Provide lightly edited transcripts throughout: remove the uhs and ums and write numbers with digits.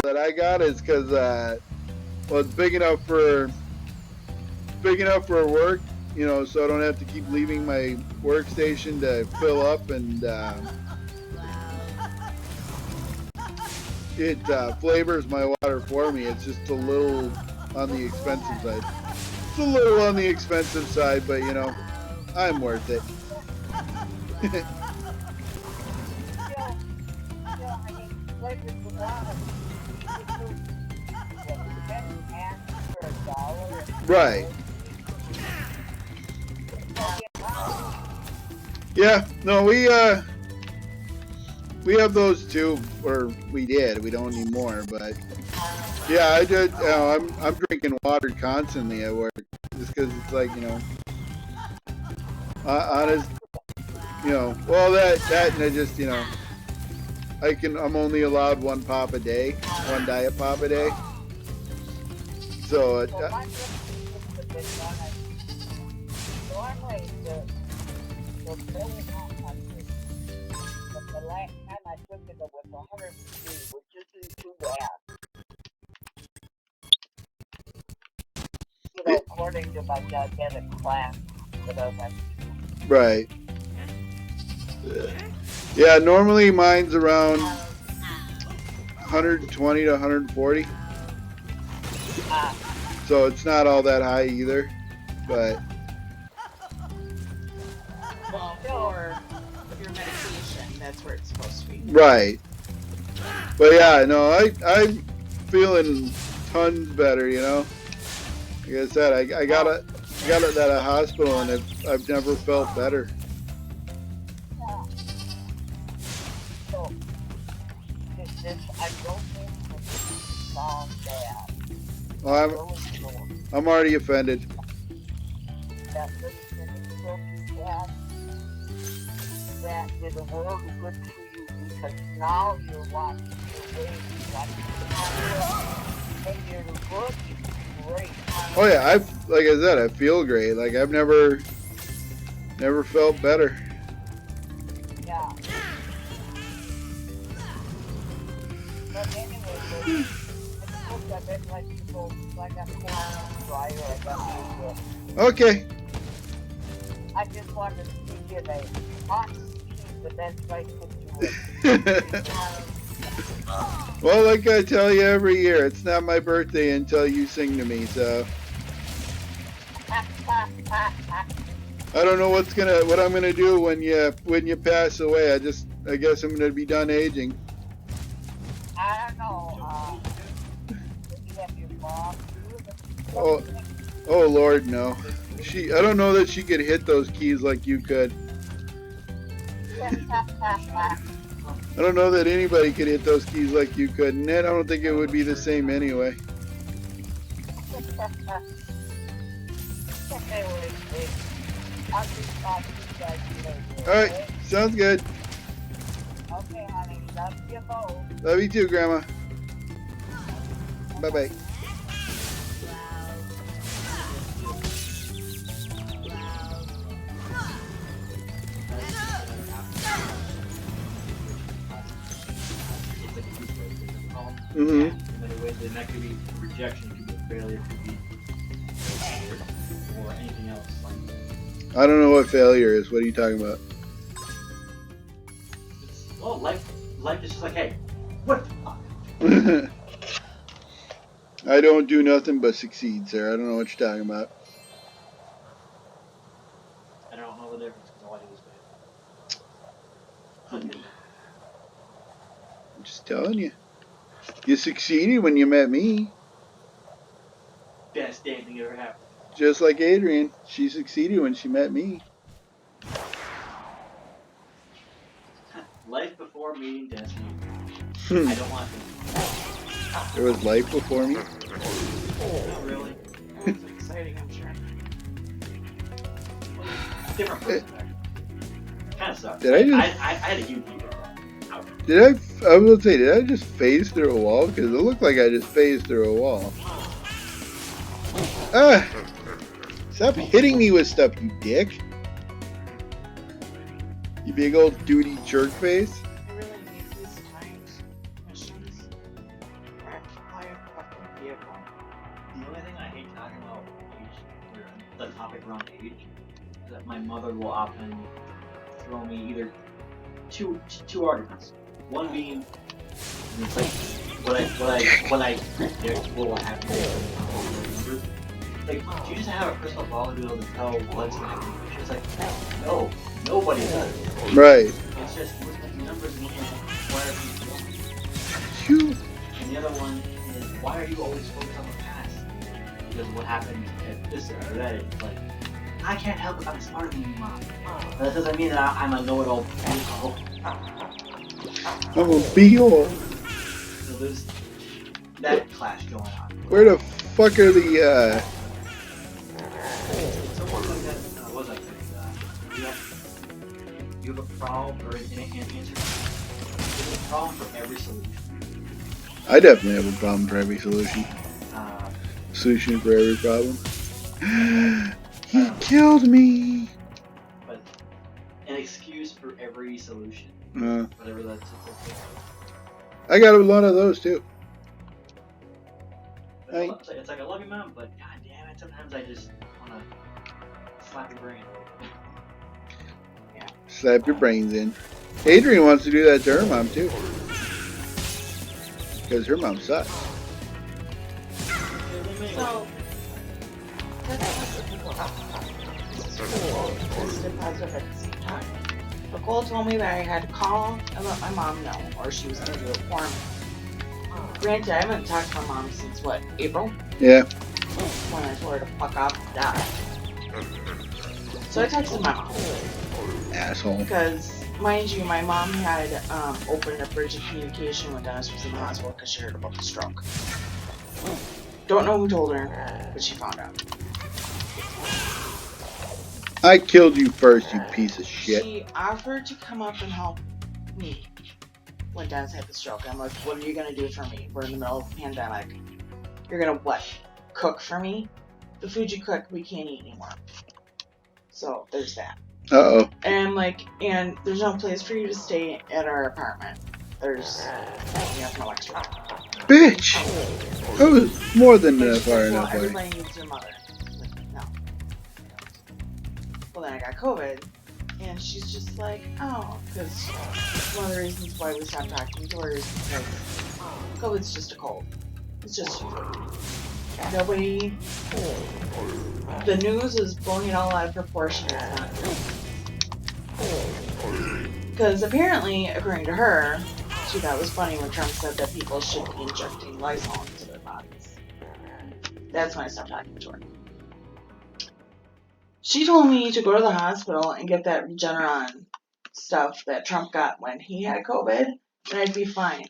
that I got is because well, it's big enough for work, you know, so I don't have to keep leaving my workstation to fill up, and it flavors my water for me. It's just a little on the expensive side. It's a little on the expensive side, but you know, I'm worth it. Right. Yeah, no, we have those too, or we did. We don't anymore, but yeah, I did. I'm drinking water constantly at work, just because it's like, you know, honest, you know, well that and I just, you know, I'm only allowed one pop a day, one diet pop a day, so. The last time I took it was 103, which isn't too bad. You know, according to my diabetic class that I went to. Right. Yeah, normally mine's around 120 to 140. So it's not all that high either, but. Well, for your medication, that's where it's supposed to be. Right. But yeah, no, I'm feeling tons better, you know. Like I said, I got it at a hospital, and I've never felt better. Yeah. So, I don't think this sounds bad. Well, I'm already offended. That little stroke you had, that did a world of good for you, because now you're watching your weight, and you're looking great. Oh yeah, like I said, I feel great. Like I've never felt better. Yeah. But anyway, I've been like people, I got cold dryer, I got Okay. I just wanted to give a hot tea, but that's right Well, like I tell you every year, it's not my birthday until you sing to me, so. I don't know what I'm gonna do when you pass away. I guess I'm gonna be done aging. I don't know. You have your mom. Oh Lord, no. I don't know that she could hit those keys like you could. I don't know that anybody could hit those keys like you could, and I don't think it would be the same anyway. Alright, sounds good. Okay, honey. Love you both. Love you too, Grandma. Bye-bye. Mm-hmm. Then that could be rejection, could be failure, could be or anything else. I don't know what failure is. What are you talking about? Well, life is just like, hey, what the fuck? I don't do nothing but succeed, sir. I don't know what you're talking about. I don't know the difference because all I do is bad. I'm just telling you. You succeeded when you met me. Best damn thing ever happened. Just like Adrian. She succeeded when she met me. Life before meeting Destiny. I don't want to. There was life before me? Not really. It's exciting, I'm sure. Different perspective. Kind of sucks. Did I just... I had a huge ego. I will say, did I just phase through a wall? Because it looked like I just phased through a wall. Ah! Stop hitting me with stuff, you dick. You big old duty jerk face. I really need these times machines. The only thing I hate talking about age, or the topic around age, is that my mother will often throw me either two arguments. One being, it's like what I predict will happen. Like, do you just have a crystal ball to be able to tell what's going to happen? She's like, no, nobody does. Right. It's just looking at the numbers and looking at why are things going. Phew. And the other one is, why are you always focused on the past? Because what happened at this or that age, like, I can't help if I'm smarter than you, Mom. That doesn't mean that I'm a know-it-all. I'm a be-all. So there's that clash going on. Where the fuck are the, It's almost like that, what was I saying? You have a problem or an answer. There's a problem for every solution. I definitely have a problem for every solution. Solution for every problem. He killed me! But an excuse for every solution. Whatever that's. I got a lot of those too. It's like I love you, Mom, but god damn it, sometimes I just want to slap your brain. Yeah. Slap your brains in. Adrian wants to do that to her mom too. Because her mom sucks. So, Nicole told me that I had to call and let my mom know, or she was going to do it for me. Granted, I haven't talked to my mom since, what, April? Yeah. When I told her to fuck off and die. So I texted my mom. Asshole. Because, mind you, my mom had opened a bridge of communication when Dennis was in the hospital because she heard about the stroke. Don't know who told her, but she found out. I killed you first, you piece of shit. She offered to come up and help me when Dennis had the stroke. I'm like, what are you going to do for me? We're in the middle of a pandemic. You're going to what? Cook for me? The food you cook, we can't eat anymore. So, there's that. Uh-oh. And I'm like, and there's no place for you to stay at our apartment. There's no extra. Bitch! That was more than far Well, enough. everybody needs their mother. Like, no. Well, then I got COVID, and she's just like, oh, because one of the reasons why we stopped talking to her is because COVID's just a cold. It's just nobody. The news is blowing it all out of proportion. It's not true. Because apparently, according to her, she thought it was funny when Trump said that people should be injecting Lysol into their bodies. That's when I stopped talking to her. She told me to go to the hospital and get that Regeneron stuff that Trump got when he had COVID, and I'd be fine.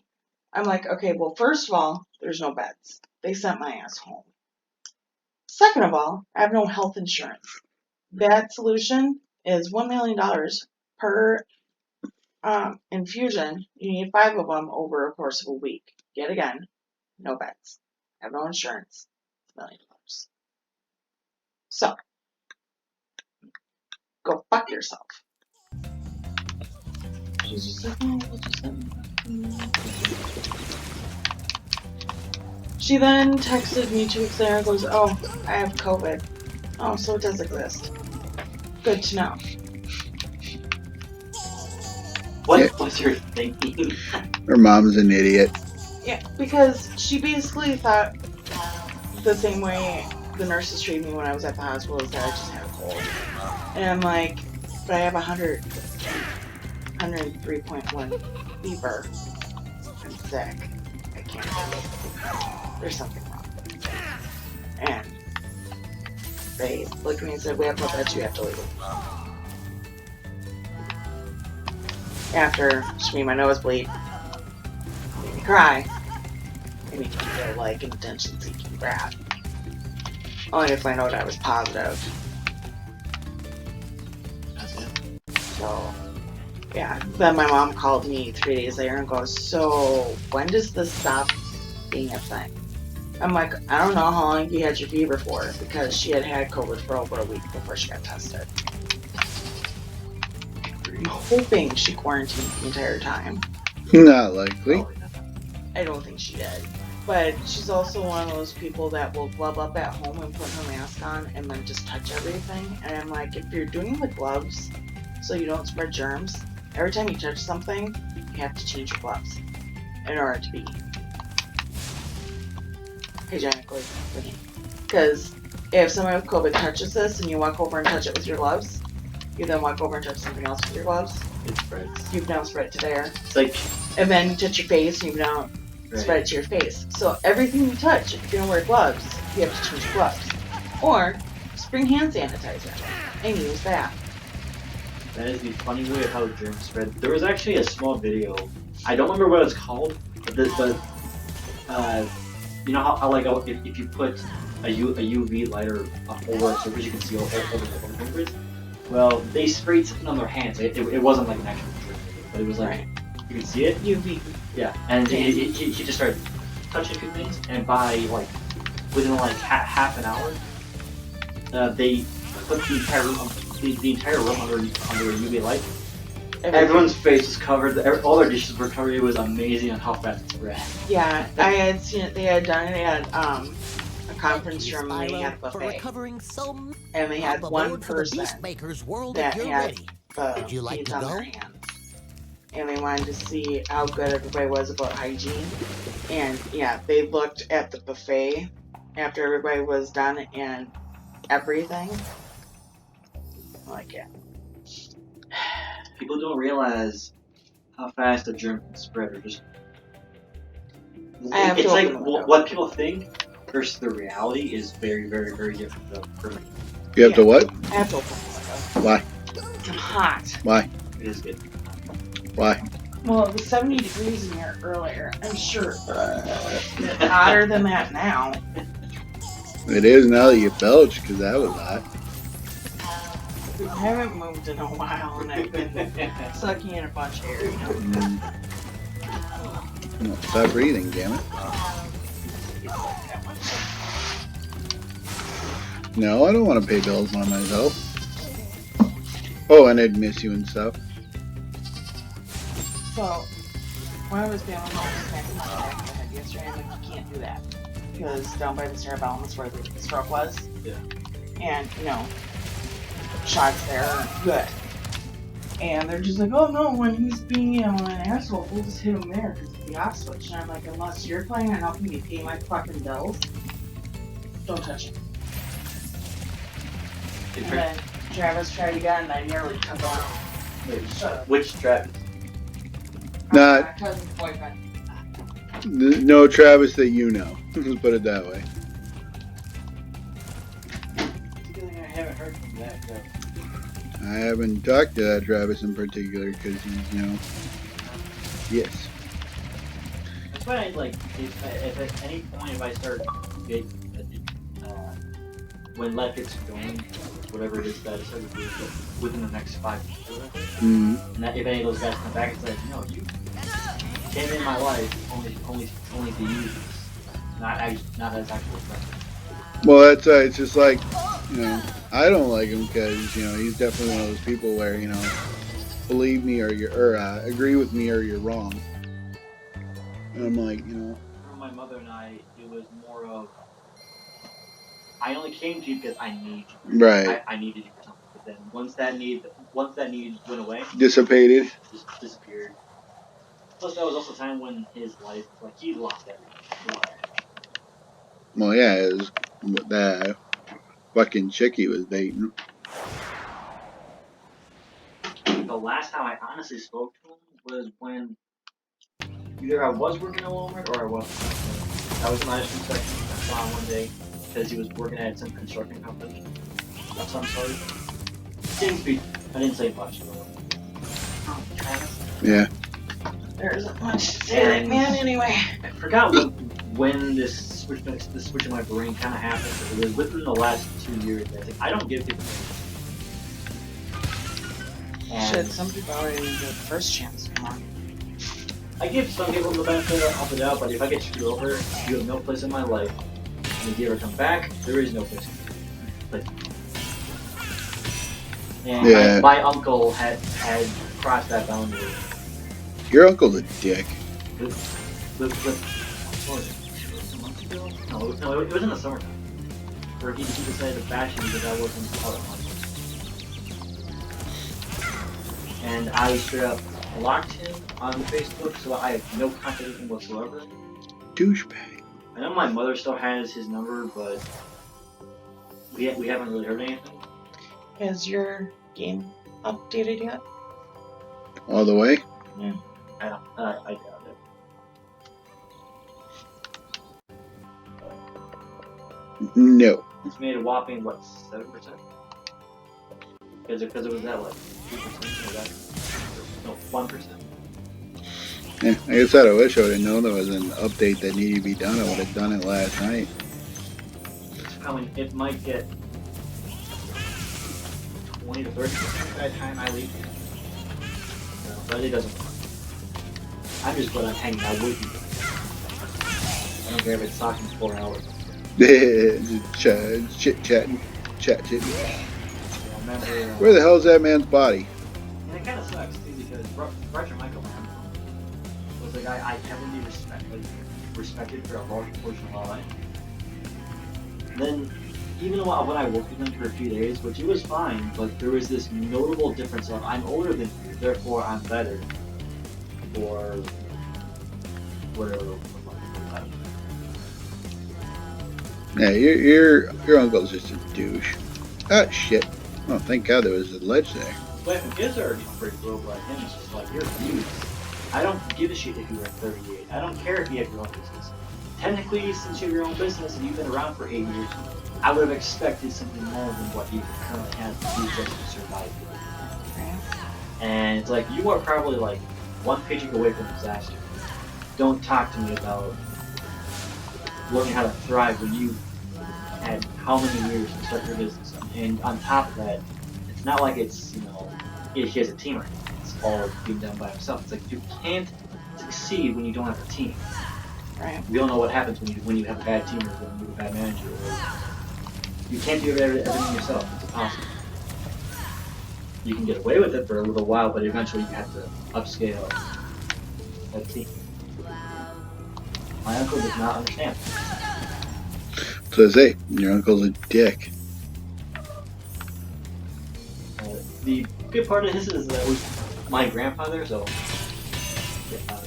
I'm like, okay, well, first of all, there's no beds. They sent my ass home. Second of all, I have no health insurance. That solution is $1 million per infusion. You need 5 of them over a course of a week. Yet again, no beds. I have no insurance. $1 million. So, go fuck yourself. She's just like, oh, we'll just She then texted me 2 weeks later and goes, oh, I have COVID. Oh, so it does exist. Good to know. What was your thinking? Her mom's an idiot. Yeah, because she basically thought the same way the nurses treated me when I was at the hospital is that I just had a cold. And I'm like, but I have 103.1 fever. I'm sick. I can't do it. There's something wrong. And they looked at me and said, we have no beds, you have to leave. After she made my nose bleed, made me cry, made me feel like an attention-seeking brat. Only to find out I was positive. So, yeah. Then my mom called me 3 days later and goes, so when does this stop being a thing? I'm like, I don't know how long you had your fever for, because she had had COVID for over a week before she got tested. I'm hoping she quarantined the entire time. Not likely. I don't think she did. But she's also one of those people that will glove up at home and put her mask on and then just touch everything. And I'm like, if you're doing the gloves so you don't spread germs, every time you touch something, you have to change your gloves in order to be hygienically clean. Because if someone with COVID touches this and you walk over and touch it with your gloves, you then walk over and touch something else with your gloves, It spreads. you've now spread it to there. It's like, And then you touch your face and you've now spread it to your face. So everything you touch, if you don't wear gloves, you have to change your gloves. Or just bring hand sanitizer and use that. that is the funny way of how germs spread. There was actually a small video. I don't remember what it's called, but you know how like if you put a UV light or over a surface, you can see over the fingers. Well, they sprayed something on their hands. It wasn't like an actual germ, but it was like you could see it. UV. Yeah, and he just started touching a few things, and by like within like half an hour, they put the entire room, the entire room under a UV light. Everyone's face was covered. All their dishes were covered. It was amazing on how fast it spread. Yeah, I had seen it. They had done it at a conference room. And they had a For buffet, recovering so and they had the one Lord for the person Beastmaker's world that if you're had ready. the Would you like beads to on go? their hands, and they wanted to see how good everybody was about hygiene. And yeah, they looked at the buffet after everybody was done and everything. Like it. People don't realize how fast a germ can spread, or just I have to it's like open the window. what people think versus the reality is very, very, very different. Though, for me, You have to what? I have to open the window. Why? I'm hot. Why? it is good. Why? Well, it was 70 degrees in here earlier. I'm sure it's hotter than that now. It is now that you belch, because that was hot. I haven't moved in a while, and I've been sucking in a bunch of air. You know? No, stop breathing, damn it. No, I don't want to pay bills on myself. Oh, and I'd miss you and stuff. So, when I was down on the back of my head yesterday, I'm like, you can't do that. Because down by the cerebellum is where the stroke was. Yeah. And, you know, shots there are good. And they're just like, oh no, when he's being, you know, an asshole, we'll just hit him there because it's the off switch. And I'm like, unless you're planning on helping me pay my fucking bills, don't touch him. And then Travis tried again, and I nearly took him out. Wait, Shut up. which Travis? Not- My cousin's boyfriend. No Travis that you know. Let's put it that way. I haven't heard from that Travis. I haven't talked to that Travis in particular because he's, you know, yes. That's why I like if at any point if I start getting when life gets going, whatever it is that I started doing within the next 5 years, or whatever, Mm-hmm. and that if any of those guys come back, it's like, no, you came in my life only to use this, not as actual friend. Well, that's it's just like, you know, I don't like him because, you know, he's definitely one of those people where, you know, believe me or agree with me or you're wrong. And I'm like, you know, For my mother and I, it was more of I only came to you because I need you. right, I needed you for something. But then once that need went away, dissipated. just disappeared. Plus, that was also a time when his life, like, he lost everything. He lost Well, yeah, it was that fucking chick he was dating. everything. The last time I honestly spoke to him was when either I was working at Walmart or I wasn't. I was in my ice cream section. I saw him one day because he was working at some construction company of some sort. I didn't say much to him. Travis. Yeah. There isn't much to say that man anyway. I forgot when this switch in my brain kind of happened. It was within the last 2 years. I think I don't give people. Shit, And some people already get the first chance. Come on. I give some people the benefit of the doubt, but if I get screwed over, you have no place in my life. And if you ever come back, there is no place. And Yeah. my uncle had crossed that boundary. Your uncle's a dick. With what was it? month ago. No, it was in the summertime. Where he decided to bash me because I wasn't out of money. And I straight up blocked him on Facebook, so I have no contact with him whatsoever. Douchebag. I know my mother still has his number, but we haven't really heard anything. Is your game updated yet? All the way? Yeah. I doubt it. No. It's made a whopping, what, 7%? Because it was that, like, 2% or that? No, 1%. Yeah, like I said, I wish I would have known there was an update that needed to be done. I would have done it last night. Probably, it might get 20 to 30% by the time I leave. No, but it doesn't work. I'm just glad I'm hanging out with you. I don't care if it's talking 4 hours. Chit-chatting. Chat-chitting. Yeah, I remember, Where the hell is that man's body? and it kind of sucks, too, because Roger Michael was a guy I heavily respected for a large portion of my life. And then, even when I worked with him for a few days, which it was fine, but there was this notable difference of I'm older than you, therefore I'm better. Or whatever. Yeah, your uncle's just a douche. Ah, shit. Oh, thank God there was a ledge there. But if kids are pretty broke like him, it's just like, you're huge. I don't give a shit if you're 38. I don't care if you have your own business. Technically, since you have your own business and you've been around for 8 years, I would have expected something more than what you currently have to do just to survive. And it's like, you are probably like one paycheck away from disaster. Don't talk to me about learning how to thrive when you had how many years to start your business. And on top of that, it's not like it's, he has a team or anything. It's all being done by himself. It's like, you can't succeed when you don't have a team. Right. We all know what happens when you have a bad team or when you have a bad manager. Or you can't do everything yourself. It's impossible. You can get away with it for a little while, but eventually you have to upscale that team. My uncle does not understand. So I say, your uncle's a dick. The good part of this is that it was my grandfather, so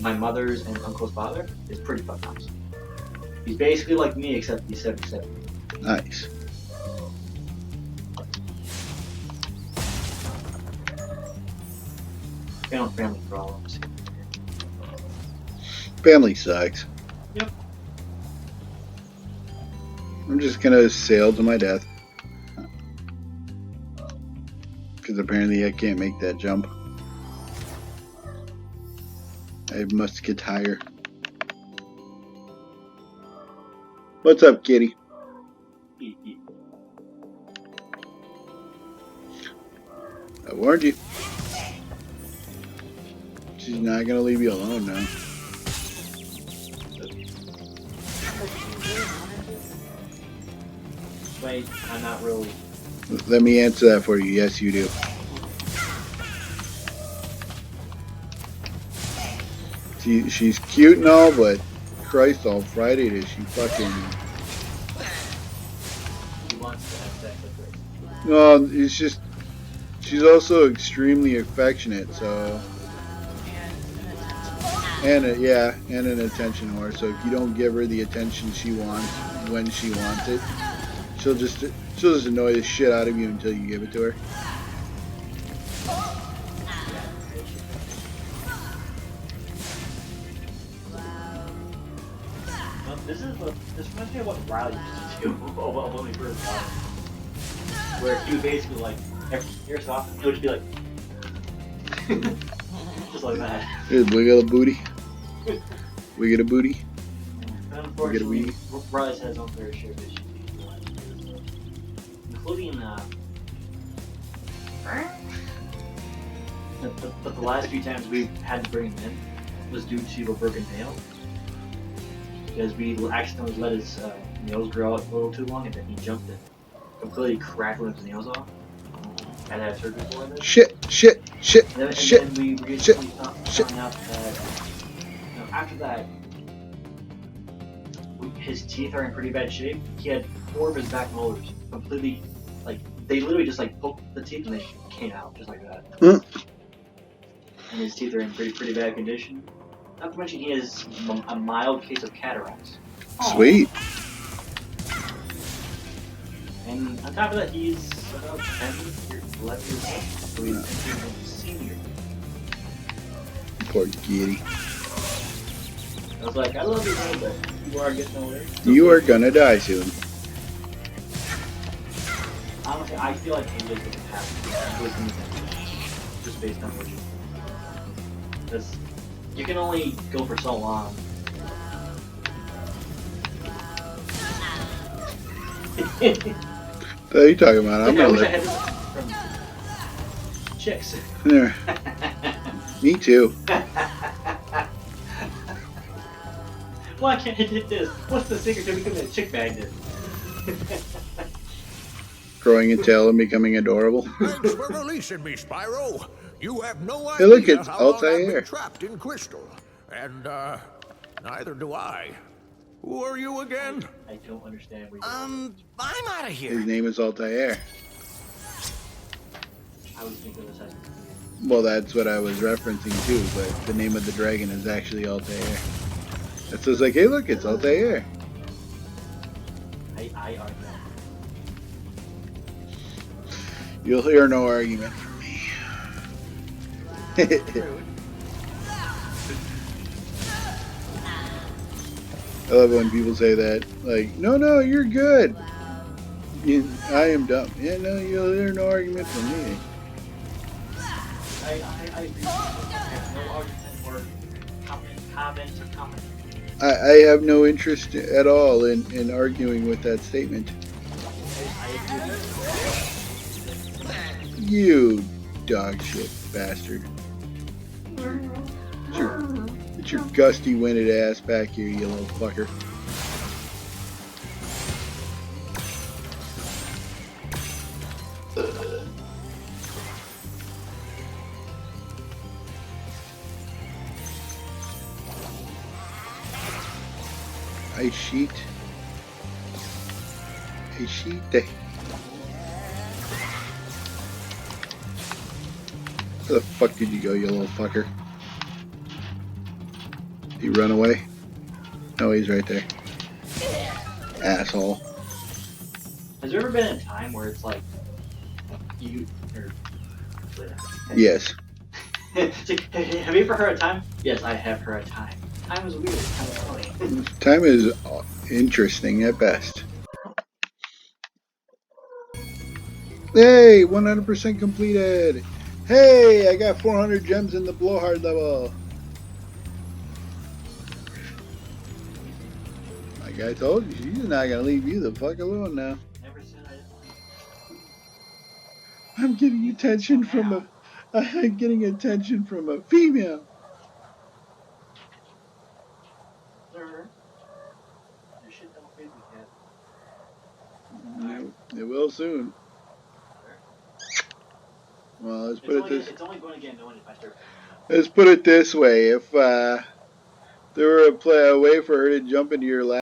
my mother's and uncle's father is pretty fucking awesome. He's basically like me, except he's 77. Nice. Family problems. Family sucks. Yep. I'm just gonna sail to my death. Because apparently I can't make that jump. I must get higher. What's up, kitty? I warned you. She's not gonna leave you alone now. Wait, I'm not really. Let me answer that for you. Yes, you do. She's cute and all, but Christ on Friday does she fucking... He wants to have sex with her. No, it's just... She's also extremely affectionate, so... And an attention whore. So if you don't give her the attention she wants when she wants it, she'll just annoy the shit out of you until you give it to her. This reminds me of what Riley used to do when we first got him. Where he would basically like every so often, he would just be like just like that. Here, we got a booty. We get a booty. And unfortunately, Riley's had his own fair share of issues, including but the last few times we've had to bring him in was due to a broken nail. Because we accidentally let his nails grow out a little too long, and then he jumped and completely cracked one of his nails off. And I had surgery for this. Shit. And then we recently found out that after that, his teeth are in pretty bad shape. He had 4 of his back molars completely, like, they literally just like poked the teeth and they came out just like that. Mm. And his teeth are in pretty bad condition. Not to mention he has a mild case of cataracts. Sweet. And on top of that, he's about 10 years, 11 years old. So he's entering his senior. Poor kitty. I was like, I love you, man, but you are getting older. You are gonna die soon. Honestly, I feel like he just doesn't have wisdom just based on what you. Because you can only go for so long. What are you talking about? I'm Like, I gonna wish I live. had this from chicks. There. Me too. Why can't I get this? What's the secret to becoming a chick magnet? Growing a tail and becoming adorable. Thanks for releasing me, Spyro. You have no Hey, idea look, it's how long I've Altair. been trapped in Crystal. And, neither do I. Who are you again? I don't understand where I'm out of His here. name is Altair. I was thinking this as Well, that's what I was referencing too, but the name of the dragon is actually Altair. That's just like, hey, look, it's Altair. I argue. You'll hear no argument from me. I love it when people say that. Like, no, you're good. I am dumb. Yeah, no, you'll hear no argument from me. I agree. I have no argument or comment or comment. I have no interest at all in arguing with that statement. I agree. You dog shit bastard. Get your gusty winded ass back here, you little fucker. Ice sheet. Ice sheet. Where the fuck did you go, you little fucker? Did you run away? No, he's right there. Asshole. Has there ever been a time where it's like you or Yes. it's like, have you ever heard a time? Yes, I have heard a time. Time is weird. Time is funny. Time is interesting at best. Hey, 100% completed. Hey, I got 400 gems in the blowhard level. Like I told you, she's not gonna leave you the fuck alone now. Never said I didn't. I'm getting attention from a. I'm getting attention from a female. Sir, your shit don't phase me, cat. It will soon. Well, let's put it this. It's only going to get annoying if I start. Let's put it this way: if there were a way for her to jump into your lap.